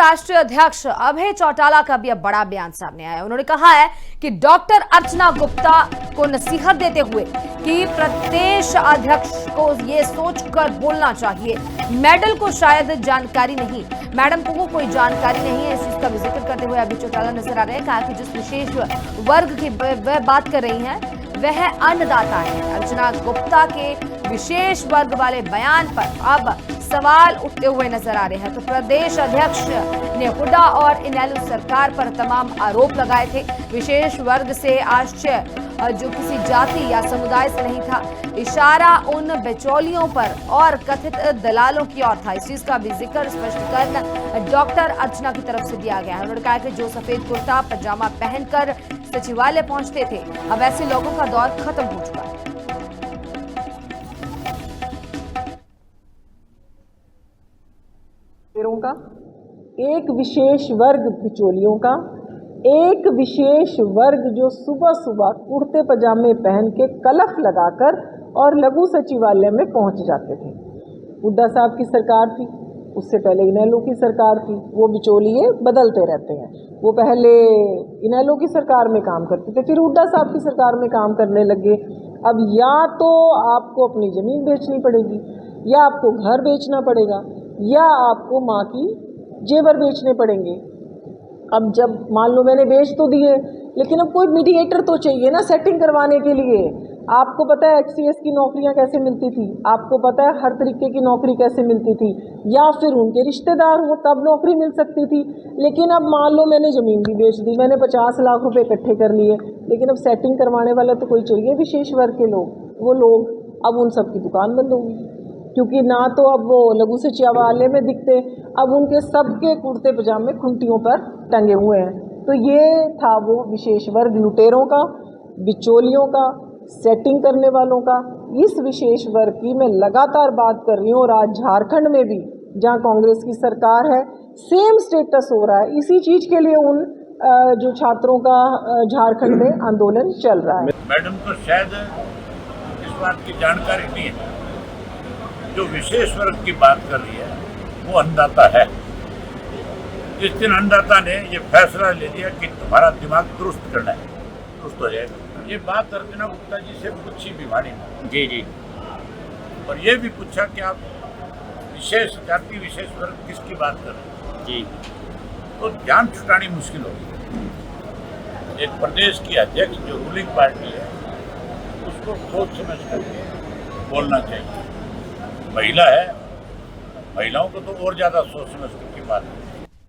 राष्ट्रीय अध्यक्ष अभय चौटाला का भी अब बड़ा बयान सामने आया है। उन्होंने कहा है कि डॉक्टर अर्चना गुप्ता को नसीहत देते हुए कि प्रदेश अध्यक्ष को ये सोचकर बोलना चाहिए, मेडल को शायद जानकारी नहीं, मैडम को कोई जानकारी नहीं है। इस चीज का भी जिक्र करते हुए अभय चौटाला नजर आ रहे हैं। कहा कि जिस विशेष वर्ग की वह बात कर रही हैं वह अन्नदाता है। अर्चना गुप्ता के विशेष वर्ग वाले बयान पर अब सवाल उठते हुए नजर आ रहे हैं। तो प्रदेश अध्यक्ष ने हुड्डा और इनेलो सरकार पर तमाम आरोप लगाए थे। विशेष वर्ग से आश्चर्य जो किसी जाति या समुदाय से नहीं था, इशारा उन बिचौलियों पर और कथित दलालों की ओर था। इस चीज का भी जिक्र स्पष्टीकरण डॉक्टर अर्चना की तरफ से दिया गया है। उन्होंने कहा कि जो सफेद कुर्ता पजामा पहनकर सचिवालय पहुंचते थे, अब ऐसे लोगों का दौर खत्म हो चुका है। का एक विशेष वर्ग बिचौलियों का, एक विशेष वर्ग जो सुबह सुबह कुर्ते पजामे पहन के कलफ लगाकर और लघु सचिवालय में पहुंच जाते थे। हुड्डा साहब की सरकार थी, उससे पहले इनेलो की सरकार थी। वो बिचौलिए बदलते रहते हैं। वो पहले इनेलो की सरकार में काम करते थे, फिर हुड्डा साहब की सरकार में काम करने लगे। अब या तो आपको अपनी जमीन बेचनी पड़ेगी, या आपको घर बेचना पड़ेगा, या आपको माँ की जेवर बेचने पड़ेंगे। अब जब मान लो मैंने बेच तो दिए, लेकिन अब कोई मीडिएटर तो चाहिए ना सेटिंग करवाने के लिए। आपको पता है HCS की नौकरियां कैसे मिलती थी, आपको पता है हर तरीके की नौकरी कैसे मिलती थी, या फिर उनके रिश्तेदार हो तब नौकरी मिल सकती थी। लेकिन अब मान लो मैंने ज़मीन भी बेच दी, मैंने 50 लाख रुपए इकट्ठे कर लिए, लेकिन अब सेटिंग करवाने वाला तो कोई चाहिए विशेष वर्ग के लोग। वो लोग अब उन सब की दुकान बंद होगी, क्योंकि ना तो अब वो लघु सचिवालय में दिखते, अब उनके सबके कुर्ते पजामे खुंटियों पर टंगे हुए हैं। तो ये था वो विशेष वर्ग लुटेरों का, बिचौलियों का, सेटिंग करने वालों का। इस विशेष वर्ग की मैं लगातार बात कर रही हूँ, और आज झारखंड में भी जहाँ कांग्रेस की सरकार है सेम स्टेटस हो रहा है। इसी चीज के लिए उन जो छात्रों का झारखंड में आंदोलन चल रहा है। मैडम को शायद इस बात की जानकारी नहीं है। जो विशेष वर्ग की बात कर रही है वो अन्नदाता है। जिस दिन अन्नदाता ने ये फैसला ले लिया कि तुम्हारा दिमाग दुरुस्त करना है, दुरुस्त हो जाएगा। ये बात अर्चना गुप्ता जी से पूछी बीमारी में जी, और ये भी पूछा कि आप विशेष जाति विशेष वर्ग किसकी बात कर रहे हैं जी, तो जान छुटानी मुश्किल होगी। एक प्रदेश की अध्यक्ष जो रूलिंग पार्टी है उसको सोच समझ करके बोलना चाहिए। महिला है, महिलाओं को तो और ज्यादा सोच समझ करके बात